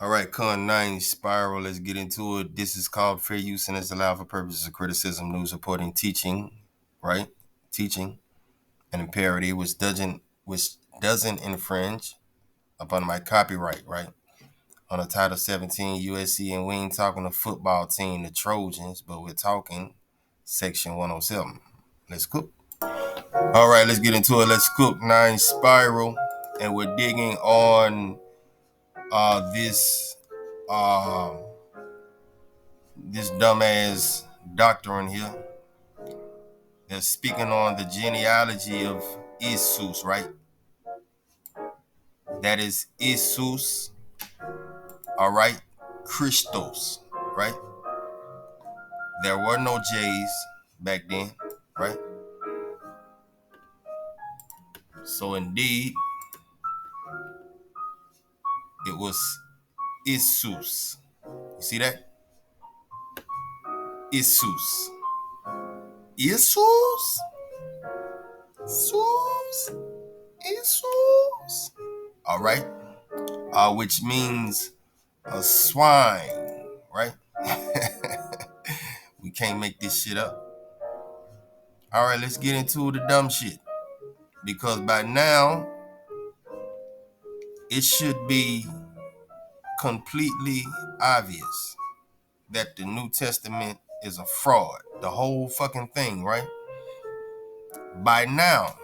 All right, Con 9 Spiral, let's get into it. This is called fair use and is allowed for purposes of criticism, news reporting, teaching, right? Teaching and imparity, which doesn't infringe upon my copyright, right? On the Title 17 USC, and we ain't talking the football team, the Trojans, but we're talking Section 107. Let's cook. All right, let's get into it. Let's cook 9 Spiral, and we're digging on this uh this dumbass doctor in here that's speaking on the genealogy of Iesus, right? That is Iesus, all right? Christos, right? There were no J's back then, right? So indeed, it was Iesus. You see that? Iesus. Iesus? Iesus? Iesus? All right? Which means a swine, right? We can't make this shit up. All right, let's get into the dumb shit. Because by now, it should be completely obvious that the New Testament is a fraud. The whole fucking thing, right? By now,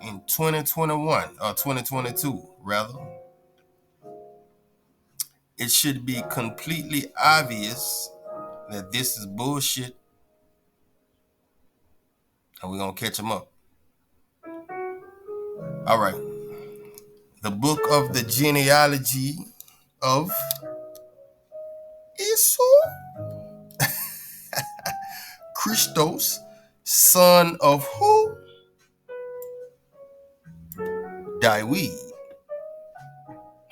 in 2021, or 2022, rather, it should be completely obvious that this is bullshit, and we're gonna catch them up. All right. The book of the genealogy of Esau, Christos, son of who? David.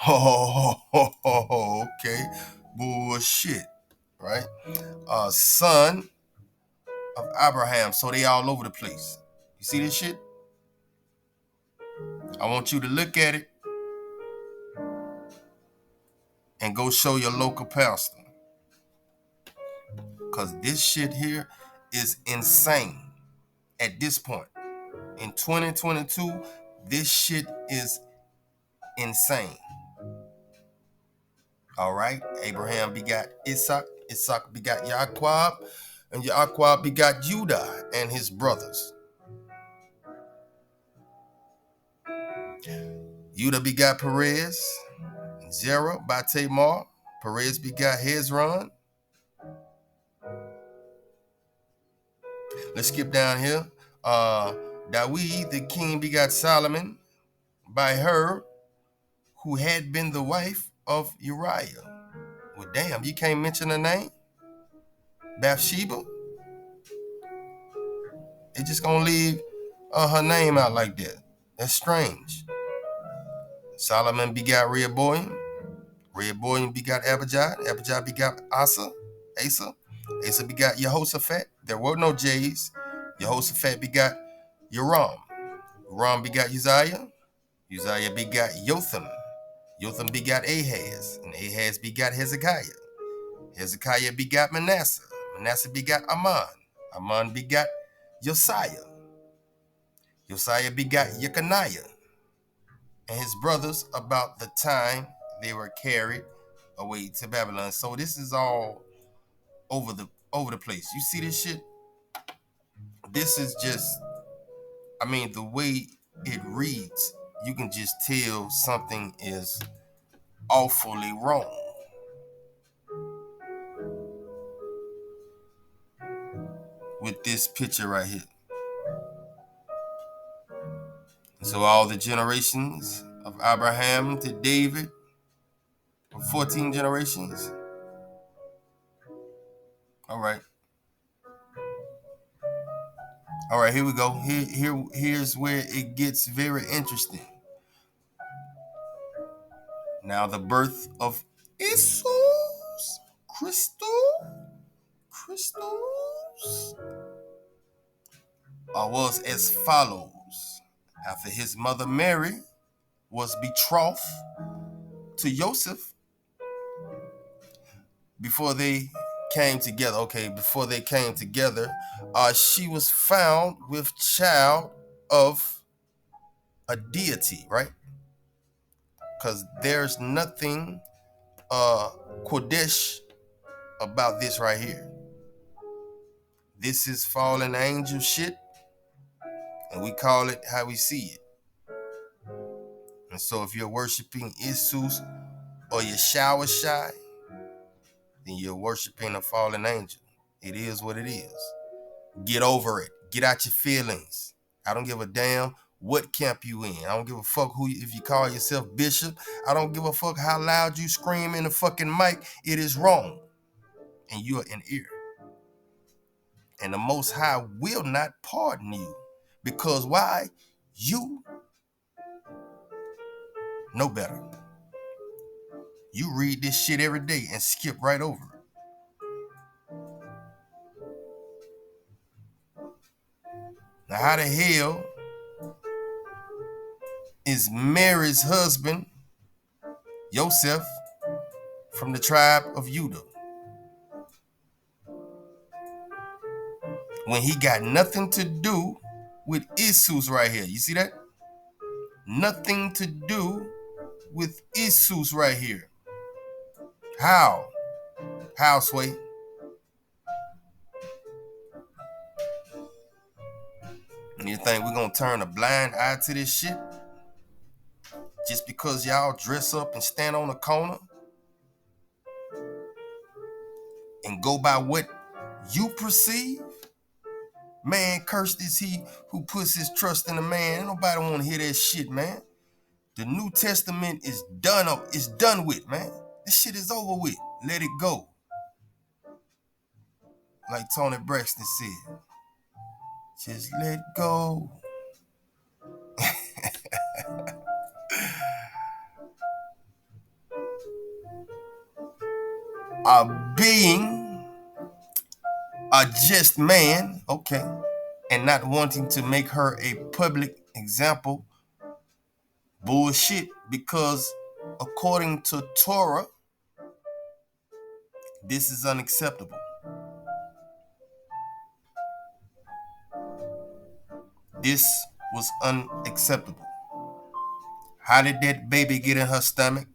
Okay. Bullshit, right? Son of Abraham. So they all over the place. You see this shit? I want you to look at it and go show your local pastor. Because this shit here is insane at this point. In 2022, this shit is insane. All right? Abraham begot Isaac. Isaac begot Yaquab. And Yaquab begot Judah and his brothers. Judah begot Perez, Zerah by Tamar. Perez begot Hezron. Let's skip down here. David the king begot Solomon by her, who had been the wife of Uriah. Well, damn, you can't mention her name? Bathsheba? They just gonna leave her name out like that. That's strange. Solomon begot Rehoboam. Rehoboam begot Abijah. Abijah begot Asa. Asa begot Jehoshaphat. There were no J's. Jehoshaphat begot Joram. Joram begot Uzziah. Uzziah begot Jotham. Jotham begot Ahaz. And Ahaz begot Hezekiah. Hezekiah begot Manasseh. Manasseh begot Amon. Amon begot Josiah. Josiah begot Jeconiah and his brothers about the time they were carried away to Babylon. So this is all over the place. You see this shit? This is just, I mean, the way it reads, you can just tell something is awfully wrong. With this picture right here. So all the generations of Abraham to David, 14 generations. All right. All right, here we go. Here's where it gets very interesting. Now the birth of Iesus Christos was as follows. After his mother Mary was betrothed to Joseph, before they came together. Okay, before they came together, she was found with child of a deity, right? Because there's nothing Kodesh about this right here. This is fallen angel shit, and we call it how we see it. And so if you're worshiping Iesus or Yahawashi, then you're worshiping a fallen angel. It is what it is. Get over it. Get out your feelings. I don't give a damn what camp you in. I don't give a fuck if you call yourself bishop. I don't give a fuck how loud you scream in the fucking mic. It is wrong. And you are in error. And the Most High will not pardon you. Because why? You know better. You read this shit every day and skip right over it. Now, how the hell is Mary's husband, Joseph, from the tribe of Judah, when he got nothing to do with Iesus right here? You see that? Nothing to do with Iesus right here. How? How, Sway? And you think we're gonna turn a blind eye to this shit? Just because y'all dress up and stand on the corner and go by what you perceive? Man, cursed is he who puts his trust in a man. Ain't nobody want to hear that shit, man. The New Testament is done up. It's done with, man. This shit is over with. Let it go. Like Tony Braxton said. Just let go. Being a just man, okay, and not wanting to make her a public example, bullshit, because according to Torah, this is unacceptable. This was unacceptable. How did that baby get in her stomach?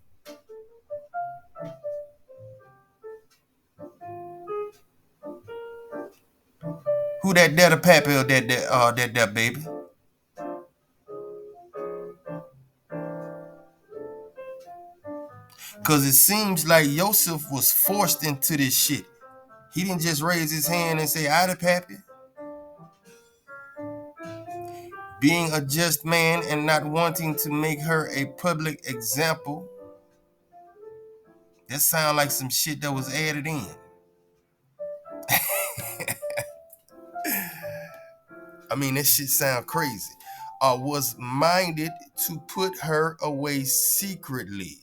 Who that daddy pappy or that baby? Cause it seems like Joseph was forced into this shit. He didn't just raise his hand and say, "I the pappy." Being a just man and not wanting to make her a public example. That sounds like some shit that was added in. I mean, that shit sound crazy. Was minded to put her away secretly.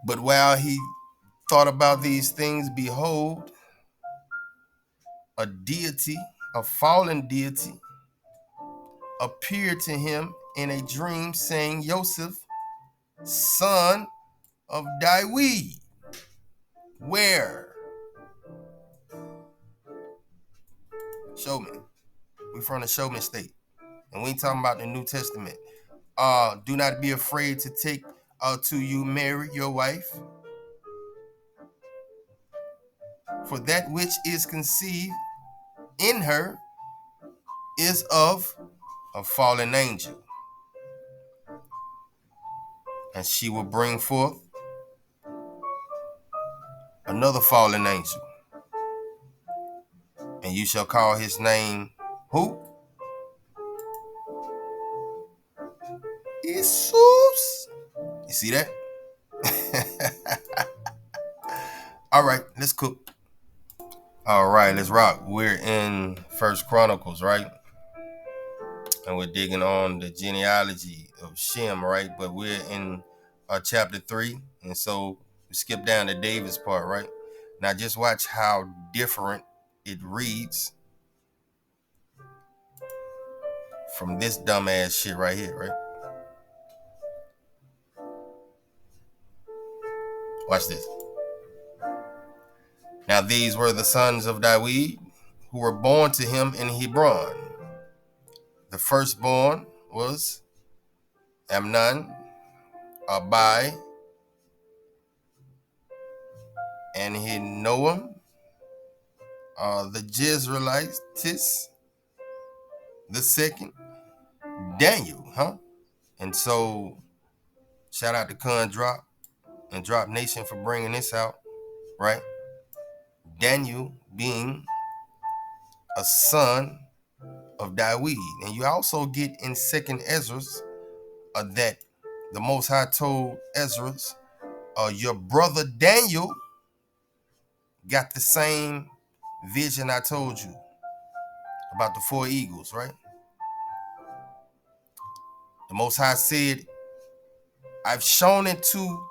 But while he thought about these things, behold, a deity, a fallen deity, appeared to him in a dream, saying, "Joseph, son of David." Where? Show me. We from the showman state. And we ain't talking about the New Testament. Do not be afraid to take to you Mary, your wife. For that which is conceived in her is of a fallen angel. And she will bring forth another fallen angel. And you shall call his name who? Iesus. You see that? All right, let's cook. All right, let's rock. We're in First Chronicles, right? And we're digging on the genealogy of Shem, right? But we're in chapter 3, and so we skip down to David's part, right? Now just watch how different it reads from this dumbass shit right here, right? Watch this. Now these were the sons of David who were born to him in Hebron. The firstborn was Amnon, Abai, and Ahinoam, the Jezreelites. The second, Daniel, And so, shout out to Con Drop and Drop Nation for bringing this out, right? Daniel being a son of David. And you also get in Second Ezra that the Most High told Ezra, your brother Daniel got the same vision I told you about the 4 eagles, right? The Most High said, I've shown it to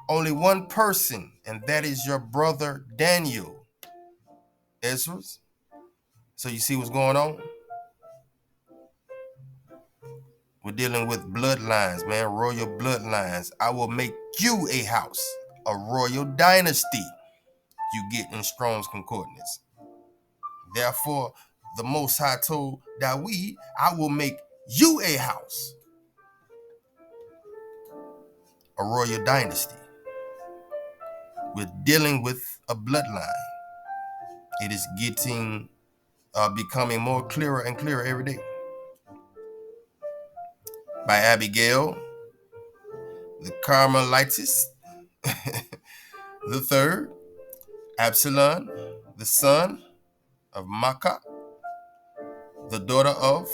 only one person, and that is your brother Daniel. Ezra. So you see what's going on? We're dealing with bloodlines, man, royal bloodlines. I will make you a house, a royal dynasty, you get in Strong's Concordance. Therefore, the Most High told David, I will make you a house, a royal dynasty. We're dealing with a bloodline. It is becoming more clearer and clearer every day. By Abigail, the Carmelites, the third, Absalom, the son of Maacah, the daughter of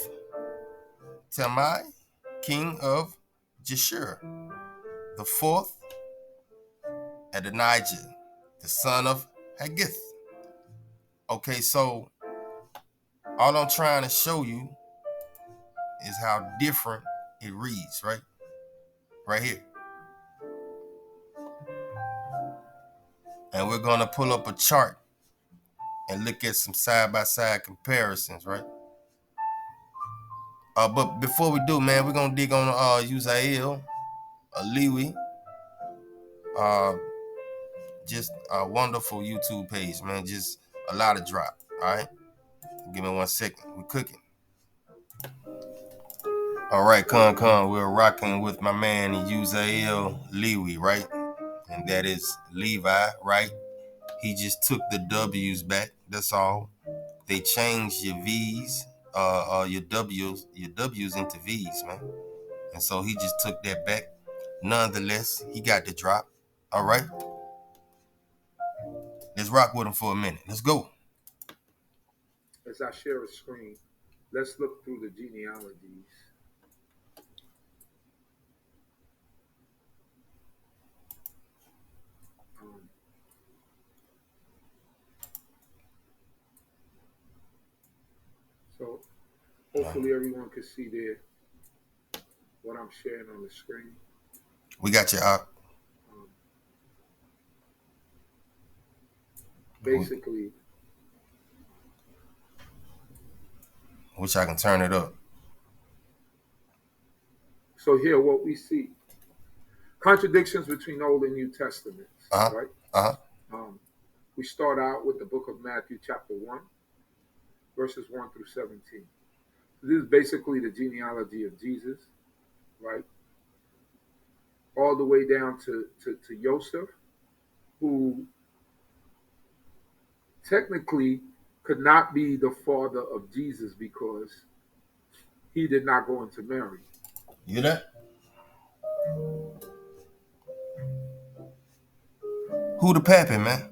Talmai, king of Geshur. The fourth, Adonijah, the son of Haggith. Okay, so all I'm trying to show you is how different it reads, right? Right here. And we're going to pull up a chart and look at some side-by-side comparisons, right? But before we do, man, we're going to dig on Uzziel, Lewi, just a wonderful YouTube page, man. Just a lot of drop, all right? Give me 1 second. We're cooking. All right, we're rocking with my man Uzziel Lewi, right? And that is Levi, right? He just took the W's back. That's all. They changed your V's, your W's into V's, man. And so he just took that back. Nonetheless, he got the drop. All right. Let's rock with him for a minute. Let's go. As I share a screen, let's look through the genealogies. So hopefully everyone can see there what I'm sharing on the screen. We got you out. Basically, wish I can turn it up. So here what we see. Contradictions between Old and New Testaments, right? We start out with the book of Matthew chapter 1, verses 1 through 17. This is basically the genealogy of Jesus, right? All the way down to Joseph, who technically could not be the father of Jesus because he did not go into Mary. You know? Who the pappy, man?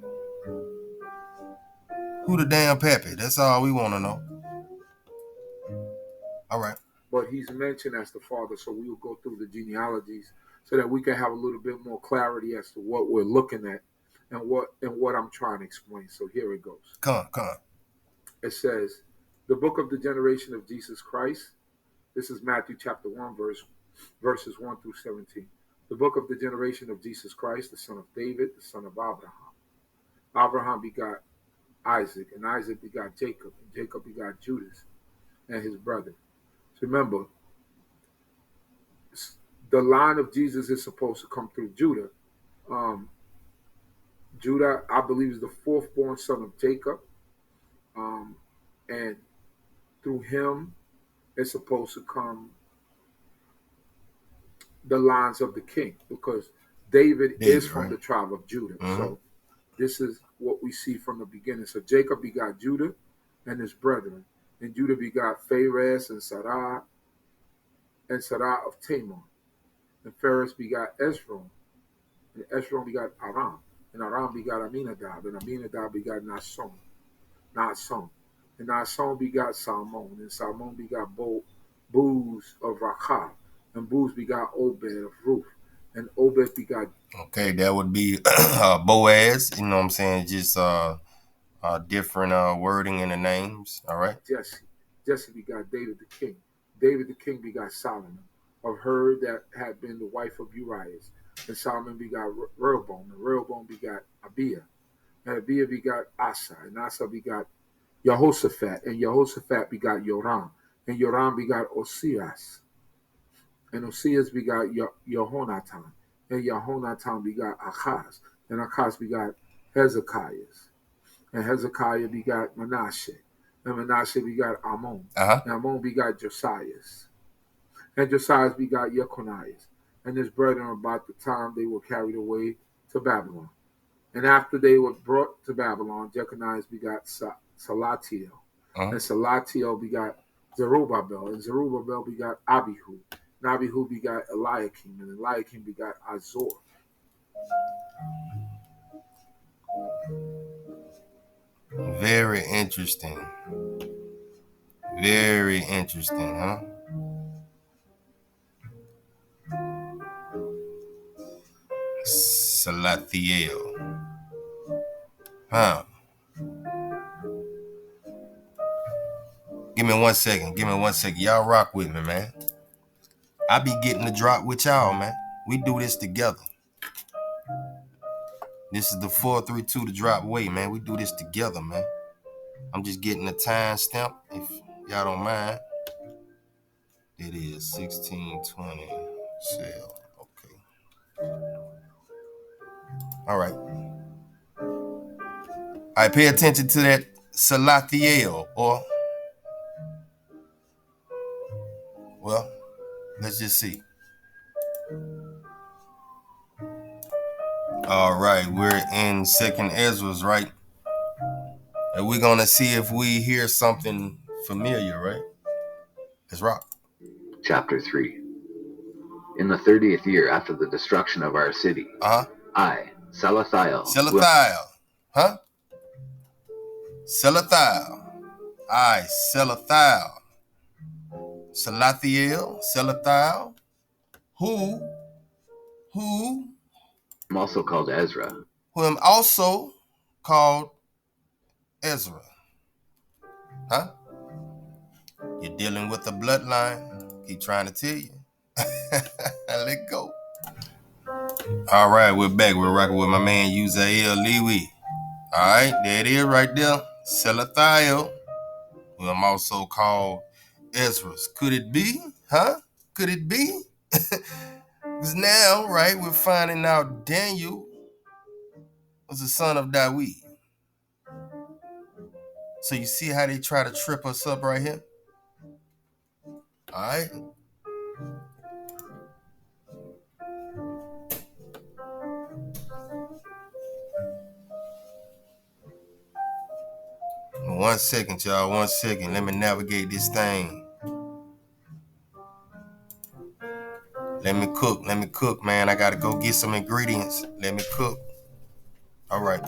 Who the damn pappy? That's all we want to know. All right. But he's mentioned as the father, so we will go through the genealogies so that we can have a little bit more clarity as to what we're looking at and what I'm trying to explain. So here it goes. Come on. It says, the book of the generation of Jesus Christ. This is Matthew chapter 1, verses 1 through 17. The book of the generation of Jesus Christ, the son of David, the son of Abraham. Abraham begot Isaac, and Isaac begot Jacob, and Jacob begot Judas and his brother. So remember, the line of Jesus is supposed to come through Judah. Judah, I believe, is the fourth born son of Jacob. And through him, it's supposed to come the lines of the king, because David is from the tribe of Judah. So this is what we see from the beginning. So Jacob begot Judah and his brethren, and Judah begot Phares and Sarah of Tamar, and Phares begot Ezra, and Ezra begot Aram, and Aram begot Aminadab, and Aminadab begot Nahshon, and Nahshon begot Salmon, and Salmon begot Booz of Rachab, and Booz begot Obed of Ruth, and Obed begot. Okay, that would be Boaz. You know what I'm saying? Just different wording in the names. All right. Jesse begot David the king. David the king begot Solomon, of her that had been the wife of Urias. And Solomon begot Rehoboam, and Rehoboam begot Abiah, and Abiah begot Asa, and Asa begot Jehoshaphat, and Jehoshaphat begot Joram, and Joram begot Osias, and Osias begot Jehonatan, and Jehonatan begot Achaz, and Achaz begot Hezekiah, and Hezekiah begot Manasseh, and Manasseh begot Ammon, and Ammon begot Josias, and Josias begot Jeconias, and his brethren about the time they were carried away to Babylon. And after they were brought to Babylon, Jeconias begot Salatiel, and Salatiel begot Zerubbabel, and Zerubbabel begot Abihu, and Abihu begot Eliakim, and Eliakim begot Azor. Very interesting. Very interesting, huh? Salathiel. Huh. Give me 1 second. Y'all rock with me, man. I be getting the drop with y'all, man. We do this together. This is the 432 to drop way, man. We do this together, man. I'm just getting the time stamp, if y'all don't mind. It is 1620 sale. Okay. All right. All right, pay attention to that Salathiel, or, well, let's just see. All right, we're in 2nd Ezra's, right? And we're going to see if we hear something familiar, right? Let's rock. Chapter 3. In the 30th year after the destruction of our city, I, Salathiel. Huh? Salathiel. I, Salathiel. Salathiel. Who am also called Ezra. Who am also called Ezra. Huh? You're dealing with a bloodline. Keep trying to tell you. Let go. All right, we're back. We're rocking with my man Uzael Lewy. All right, there it is right there. Salathiel, who I'm also called Ezra. Could it be? Huh? Could it be? Because now, right, we're finding out Daniel was the son of Dawid. So you see how they try to trip us up right here? All right. One second, y'all. 1 second. Let me navigate this thing. Let me cook, man. I gotta go get some ingredients. Let me cook. All right,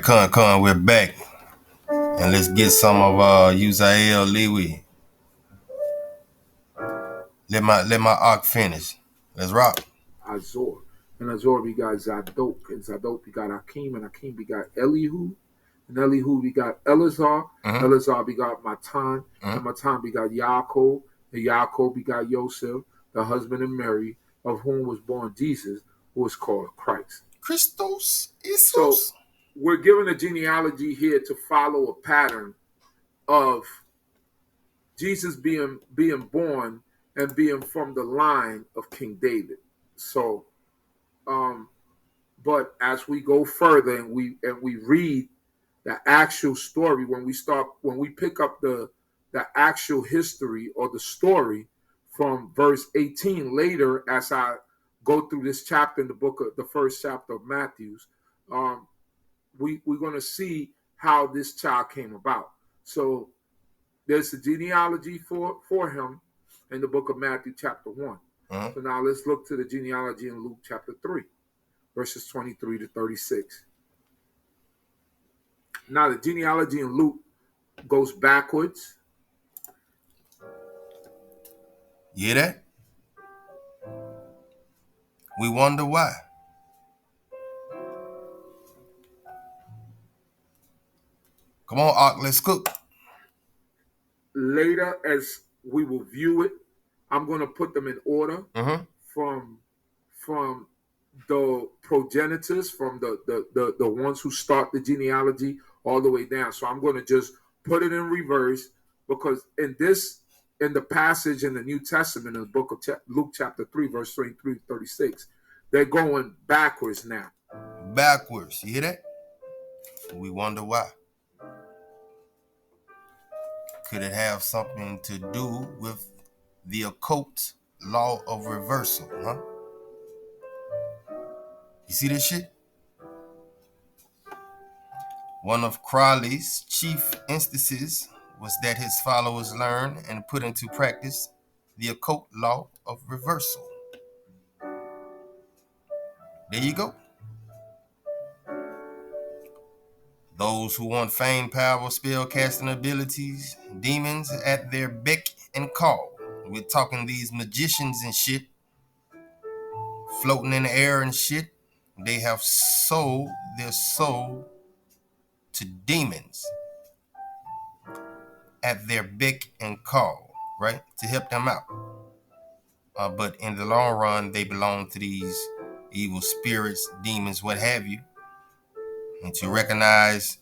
Con, we're back. And let's get some of Uzael Lewy. Let my arc finish. Let's rock. Azor. And Azor begot Zadok, and Zadok begot Akim, and Akim begot Elihu, and Elihu begot Eleazar, Eleazar begot Matan, and Matan begot Yaakov, and Yaakov begot Yosef, the husband of Mary, of whom was born Jesus, who was called Christ. Christos Iesus. So we're given a genealogy here to follow a pattern of Jesus being born and being from the line of King David. So But as we go further and we read the actual story, when we pick up the actual history or the story from verse 18 later, as I go through this chapter in the first chapter of Matthew's, we're going to see how this child came about. So there's the genealogy for him in the book of Matthew chapter 1. So now let's look to the genealogy in Luke chapter 3, verses 23 to 36. Now the genealogy in Luke goes backwards. You hear that? We wonder why. Come on, Ark, let's cook. Later, as we will view it, I'm going to put them in order from the progenitors, from the ones who start the genealogy all the way down. So I'm going to just put it in reverse, because in the passage in the New Testament, in the book of Luke chapter 3, verse 23 to 36, they're going backwards now. Backwards. You hear that? We wonder why. Could it have something to do with the occult law of reversal, huh? You see this shit? One of Crowley's chief instances was that his followers learned and put into practice the occult law of reversal. There you go. Those who want fame, power, spell casting abilities, demons at their beck and call. We're talking these magicians and shit, floating in the air and shit. They have sold their soul to demons at their beck and call, right? To help them out. But in the long run, they belong to these evil spirits, demons, what have you. And to recognize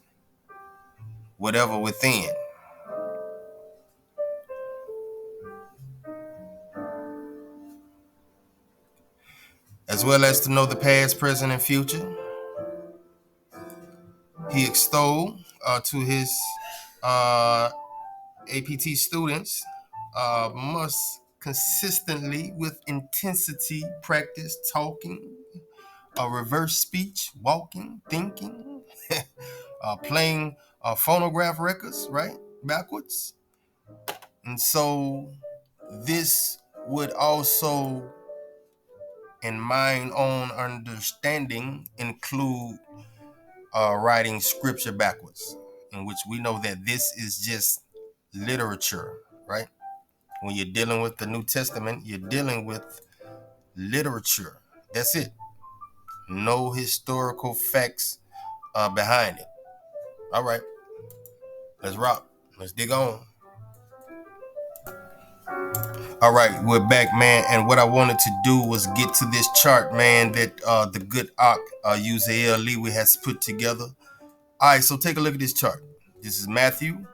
whatever within. As well as to know the past, present, and future. He extolled to his APT students must consistently, with intensity, practice talking, reverse speech, walking, thinking, playing phonograph records, right? Backwards. And so this would also, in mine own understanding, include writing scripture backwards, in which we know that this is just literature, right? When you're dealing with the New Testament, you're dealing with literature. That's it. No historical facts behind it. All right, let's rock. Let's dig on. All right, we're back, man. And what I wanted to do was get to this chart, man, that the good Ock, Uzael Lewy, has put together. All right, so take a look at this chart. This is Matthew,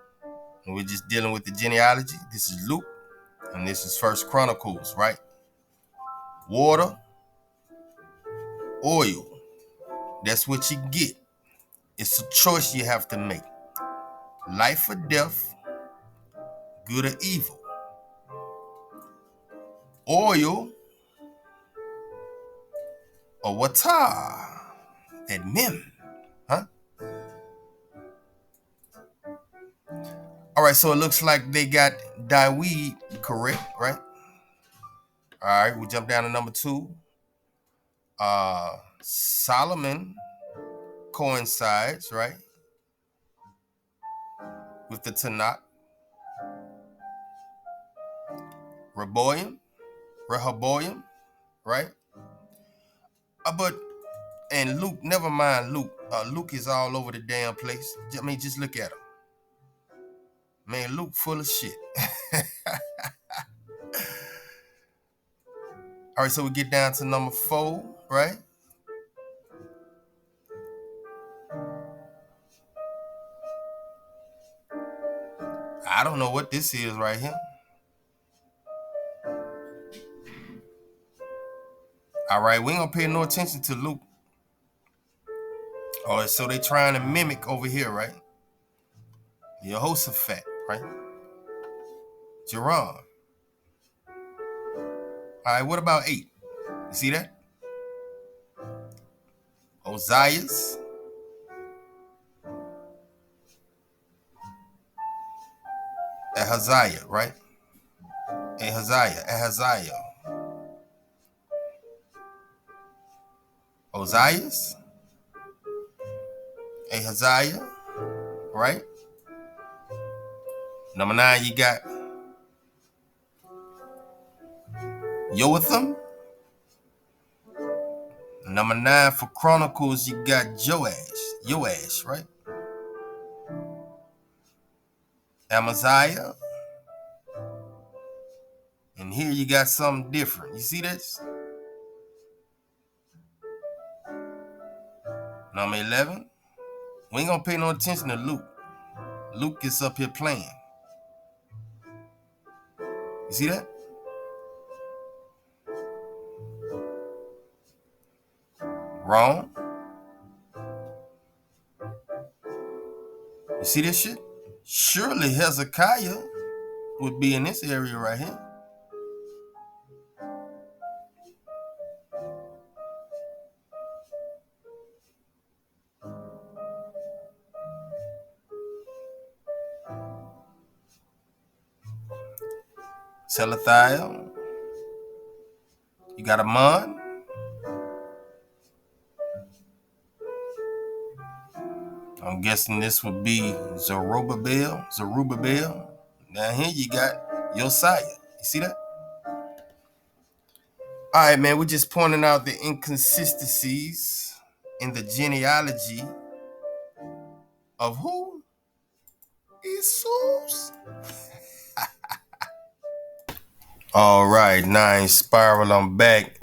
and we're just dealing with the genealogy. This is Luke, and this is First Chronicles, right? Water, oil. That's what you get. It's a choice you have to make. Life or death, good or evil. Oil or water, that mem, huh? All right, so it looks like they got Dawid correct, right? All right, we jump down to number 2. Solomon coincides, right, with the Tanakh. Rehoboam, right? And Luke, never mind Luke. Luke is all over the damn place. I mean, just look at him. Man, Luke full of shit. All right, so we get down to number 4, right? I don't know what this is right here. All right, we ain't gonna pay no attention to Luke. Oh, so they trying to mimic over here, right? Jehoshaphat, right? Jerome. All right, what about 8? You see that? Ozias. Ahaziah, right? Ahaziah. Ozias. Ahaziah, right? Number 9, you got Jotham. Number 9 for Chronicles, you got Joash, right? Amaziah. And here you got something different. You see this? Number 11. We ain't gonna pay no attention to Luke. Luke is up here playing. You see that? Wrong. You see this shit? Surely Hezekiah would be in this area right here. Selathiel. You got Amon. I'm guessing this would be Zerubbabel. Now here you got Josiah. You see that? All right, man. We're just pointing out the inconsistencies in the genealogy of who? Iesus. All right, 9 Spiral. I'm back.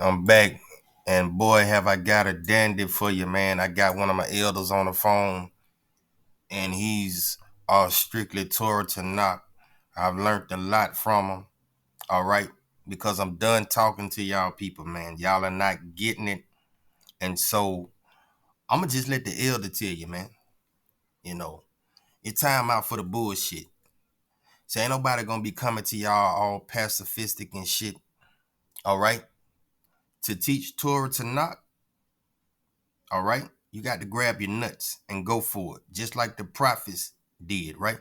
And boy, have I got a dandy for you, man. I got one of my elders on the phone, and he's strictly Torah to knock. I've learned a lot from him. All right, because I'm done talking to y'all people, man. Y'all are not getting it. And so I'm going to just let the elder tell you, man. You know, it's time out for the bullshit. So ain't nobody going to be coming to y'all all pacifistic and shit. All right? To teach Torah to knock. All right? You got to grab your nuts and go for it. Just like the prophets did, right?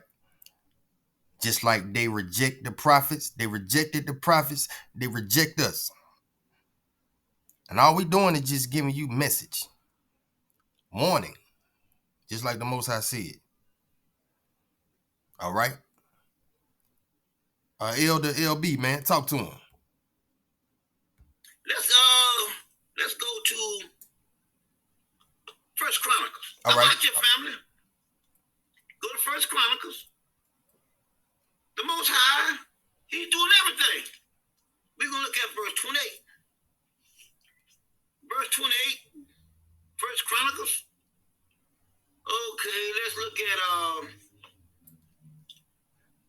Just like they reject the prophets, they rejected the prophets, they reject us. And all we doing is just giving you message. Warning. Just like the Most High said. All right? Elder LB, man, talk to him. Let's go to First Chronicles. All right. About your family. Go to First Chronicles. The Most High, He's doing everything. We're gonna look at verse 28. Verse 28, First Chronicles. Okay, let's look at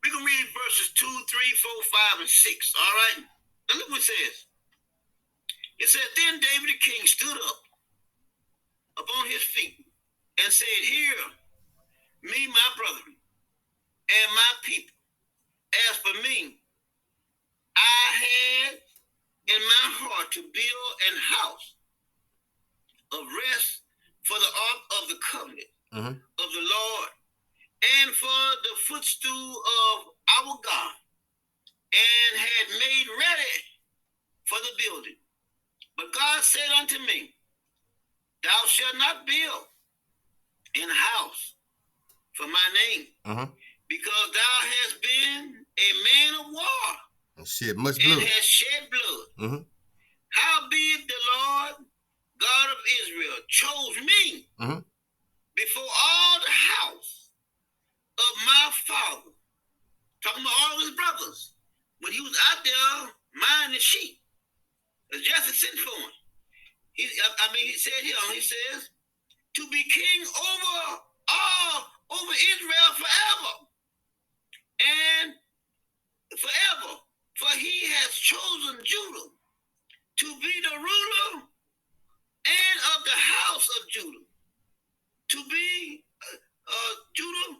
we can read verses 2, 3, 4, 5, and 6. All right. Now look what it says. It says, then David the king stood up upon his feet and said, hear me, my brethren, and my people. As for me, I had in my heart to build an house of rest for the ark of the covenant of the Lord, and for the footstool of our God, and had made ready for the building. But God said unto me, thou shalt not build an house for my name, because thou hast been a man of war, and shed much blood. And hast shed blood. Howbeit the Lord God of Israel chose me before all the house of my father, talking about all of his brothers, when he was out there minding sheep. Jesse sent for him. He said here, he says, to be king over Israel forever and forever. For he has chosen Judah to be the ruler and of the house of Judah, to be Judah,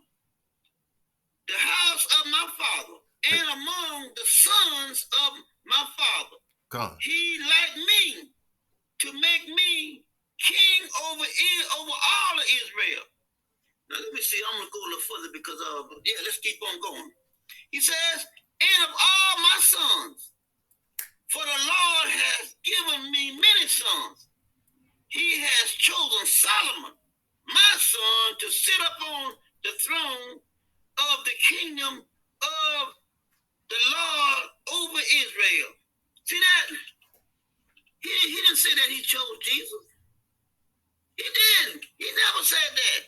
the house of my father, and among the sons of my father. God. He like me to make me king over all of Israel. Now let me see. I'm gonna go a little further because let's keep on going. He says, and of all my sons, for the Lord has given me many sons. He has chosen Solomon, my son, to sit upon the throne of the kingdom of the Lord over Israel. See that? He didn't say that he chose Jesus. He didn't. He never said that.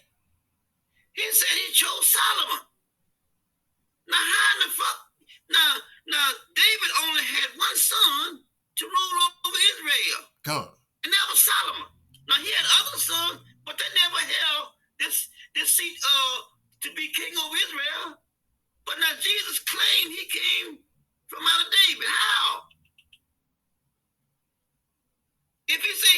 He said he chose Solomon. Now, how in the fuck? Now, David only had one son to rule over Israel. God. And that was Solomon. Now, he had other sons, but they never held this seat to be king over Israel. But now Jesus claimed he came from out of David. How? If he say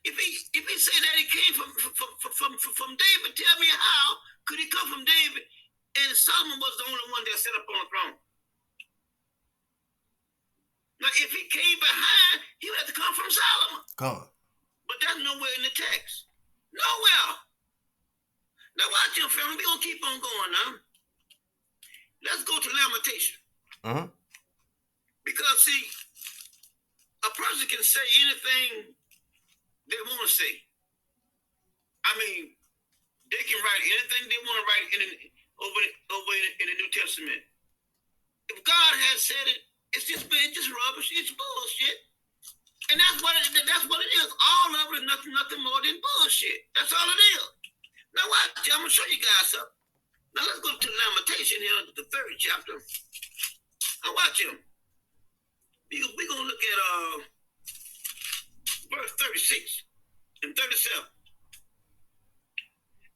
if he say that he came from David, tell me how could he come from David and Solomon was the only one that sat up on the throne? Now, if he came behind, he would have to come from Solomon. God. But that's nowhere in the text. Nowhere. Now watch your family. We're gonna keep on going now. Let's go to Lamentation. Uh-huh. Because see, a person can say anything they want to say. I mean, they can write anything they want to write over in the New Testament. If God has said it, it's just rubbish. It's bullshit. And that's what it is. All of it is nothing more than bullshit. That's all it is. Now watch, I'm gonna show you guys something. Now let's go to Lamentation here, the 3rd chapter. Now watch him. We're gonna look at verse 36 and 37.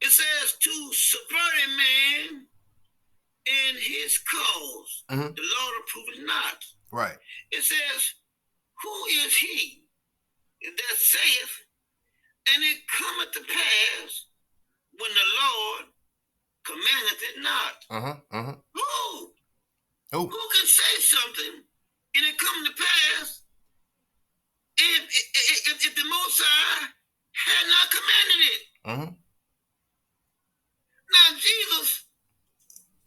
It says, to subvert a man in his cause, the Lord approveth not. Right. It says, who is he that saith, and it cometh to pass when the Lord commandeth it not? Who can say something and it come to pass if the Most High had not commanded it? Now Jesus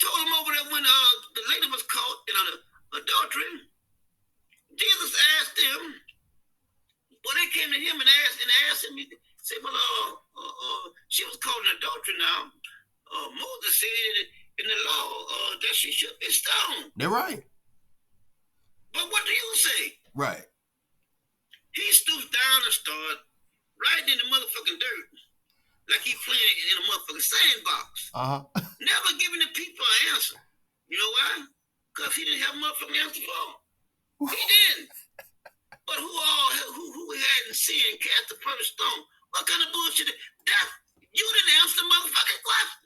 told him over there when the lady was caught in adultery. Jesus asked them, well, they came to him and asked him, he said, well, she was caught in adultery now. Moses said in the law that she should be stoned. They're right. But what do you say? Right. He stoops down and started right in the motherfucking dirt, like he playing in a motherfucking sandbox. Never giving the people an answer. You know why? Because he didn't have a motherfucking answer for them. He didn't. But who hadn't sinned cast the first stone? What kind of bullshit? That you didn't answer the motherfucking question.